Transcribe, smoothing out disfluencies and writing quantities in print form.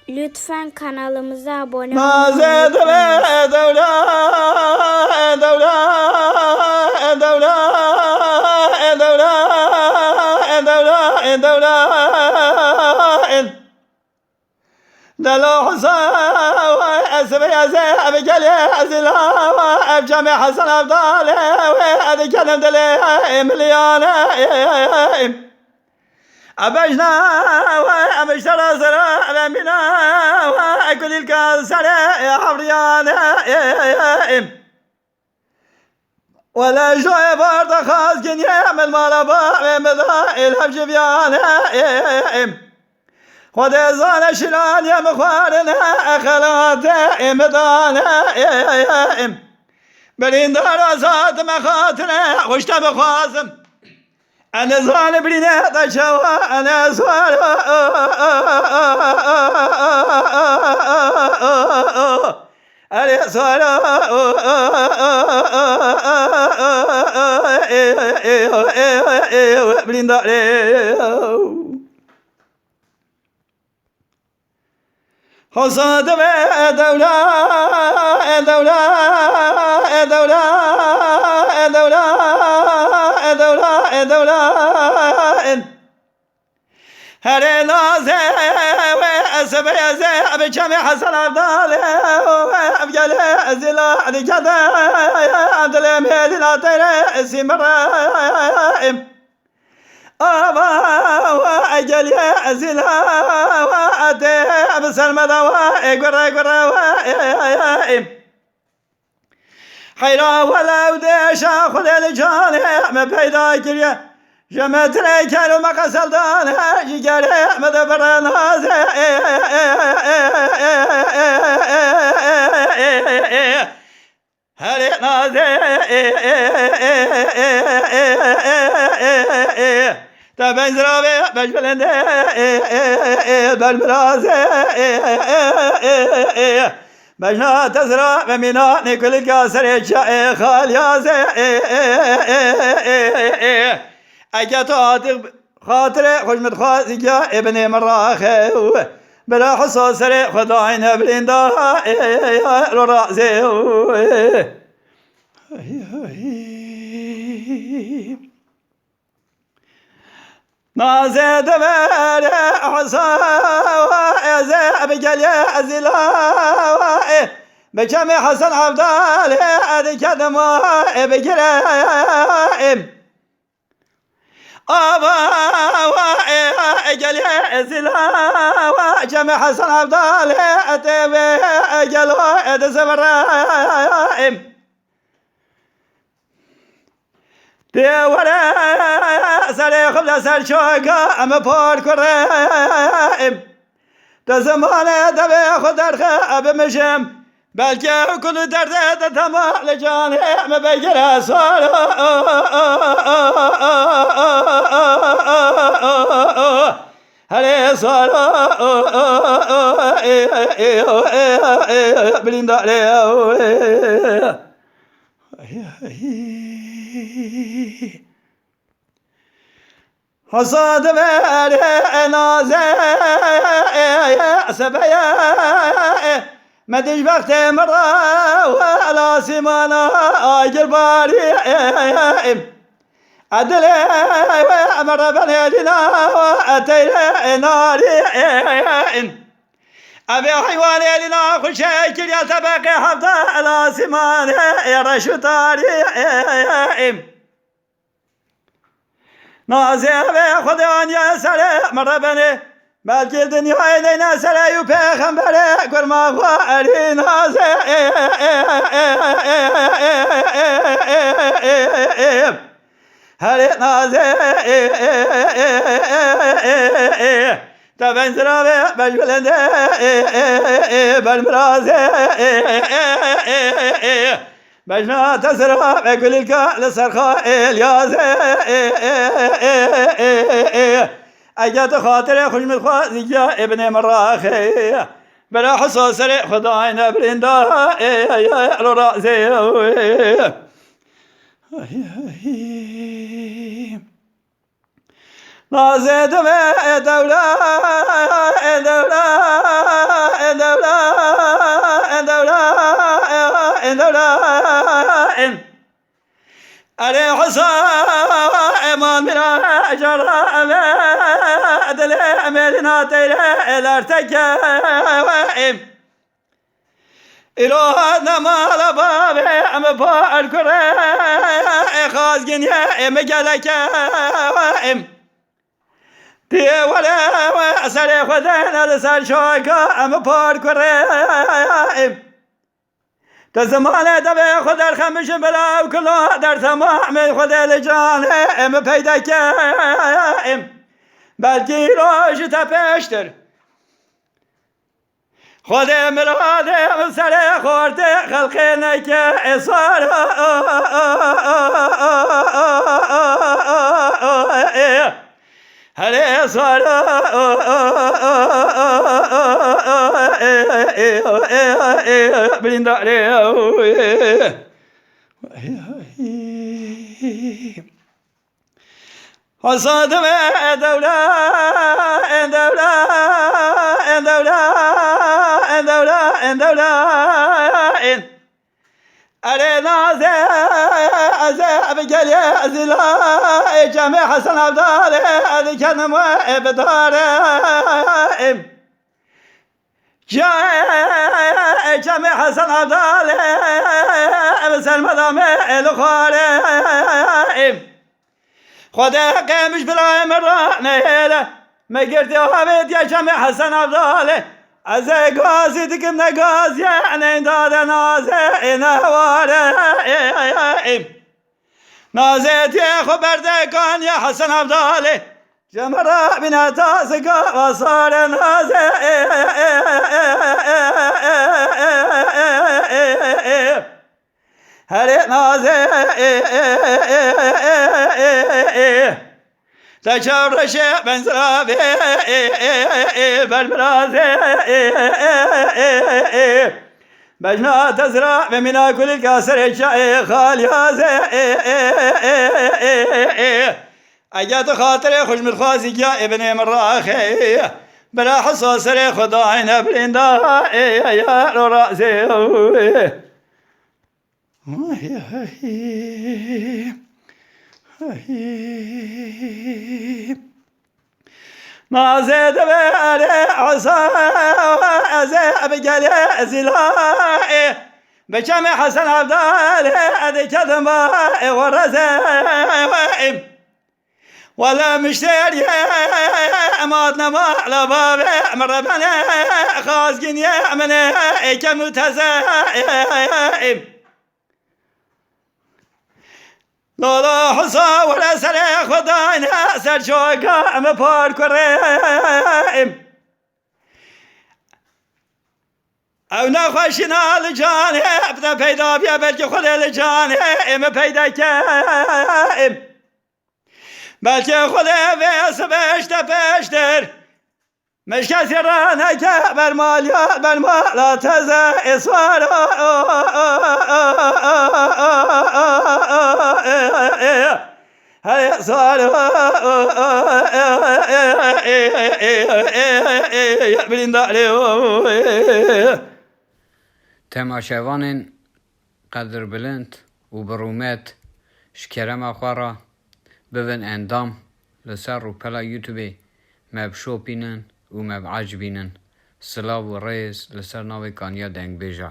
Lütfen kanalımıza abone olmayı Nazede unutmayın. دلو حسن اسمي ازي بقلي ازلا بجمع حسن افضل هذه كلام دلي مليون ابجنا ابشترى سرى امنا اكل الكاسر حفريان ولا شوي فرد خاص كن يعمل مربا مذا الهم جبيان خد زان شلان يا مخوارنا خلات مدانا برين دار زاد مخاطنا وشت بخوازم أنا زال برينا تشوا أنا زال أنا زال برين دار حصاد دولة دولة دولة دولة دولة دولة هري نازي وأسبي زي بجمع حسن عبدالي وأبجل زلا لكذا عبد الأمير لا ترى سمرائم أبا وأجل يا زلا وأتي بسلم دواء قرى قرى حيرا ولا وديش أخذ الجانع ما بيدا كريا جمعت ليكل وما قصدان جيجال مدبر نازي هري نازي تبين زرابي بجبلن بالمرازي بجنا تزرع بمينا نكل الكاسر شاي خاليازي اجت عاتق خاطر خشمت خازجا ابن مراخي بلا حصص خداين بلندا رازي نازد بر حصا وازب قلي ازلا بجمع حسن عبدال هذه كدما بقرائم ابا قلي ازلا وجمع حسن عبدال اتبع قلو ادزبرائم ولا سري خبلا سر شوكا أما بور كريم تزمان دبي خدر خاب مشم بلكي كل درد تما لجاني ما بيجرى صار هلي صار بليندا حصاد بر نازه سبيا مدش وقت مرا ولا سمانا آجر باري عدل مرا بنيدنا أتير ناري أبي حيوان لنا خشي كل يتبقى حفظة على سمان يرشو تاري نازي خدان يا سلام مربني بلكي الدنيا إلينا سلا يبيخنبري قرما خوالي نازي هلي نازي تبين زرابي بجبلندي بالمرازي بجنا تسرع بكل الكال سرخاء اليازي اجت خاطر خشم الخوازية ابن مراخي بلا حصص خداين برندا رازي نازد دولة دولائم علي حصائمان من أجر أمد الأملنا تيلا الارتكائم إلهنا ما لبابي أم باركرة خاص جنيا مجلكائم دي ولا أسري خذنا لسر شوكا أم باركرة تزمان دبي خذ الخمش بلا وكله در تمام خذ الجان ام پیداك ام بلكي روش تپشتر خذ مراد سر خورد خلقنك اصار هل صار برنداري حصاد دولة علينا بقال يا زلا جامع حسن عبد الله هذا كان بدارم جامع حسن عبد الله بسلم دام الخارم خدا قامش بلا مرة نهلا ما قلت وهبت يا جامع حسن عبد الله از غازی دکم نغاز یعنی داد نازه نواره نازه تی خبردگان یا حسن عبدالی جمرا بنا تاسقا وصار نازه هر نازه تشرش بنزرابي بالمرازي بجنا تزرع من كل الكاسر الشاي خاليازي اجات خاطر خوش متخازي يا ابن مراخي بلا حصص خداينا بلندا يا راسي ما زاد باري عصا أزاب قال زلاء بجمع حسن عبد الله هذا كذا ورزاء ولا مشتري أمادنا ما على باب مربنا خاص جنيا من كمتزائم لا حصا ولا سريخ خداينا سر شوكا ام باركريم او نخوشنا لجانه ابدا پیدا بیا بلکه خود لجانه ام پیدا کم بلکه خود ویس بشتر مش کسی را نکه بر مالات از اسوار هل صار تماشاوان قدر بلند و برومت شکرم اخوارا ببن اندام لسر و پلا یوتیوبی مب شوپینن و مب عجبینن سلاو و ریز لسر ناوی کانیا دنگ بیجا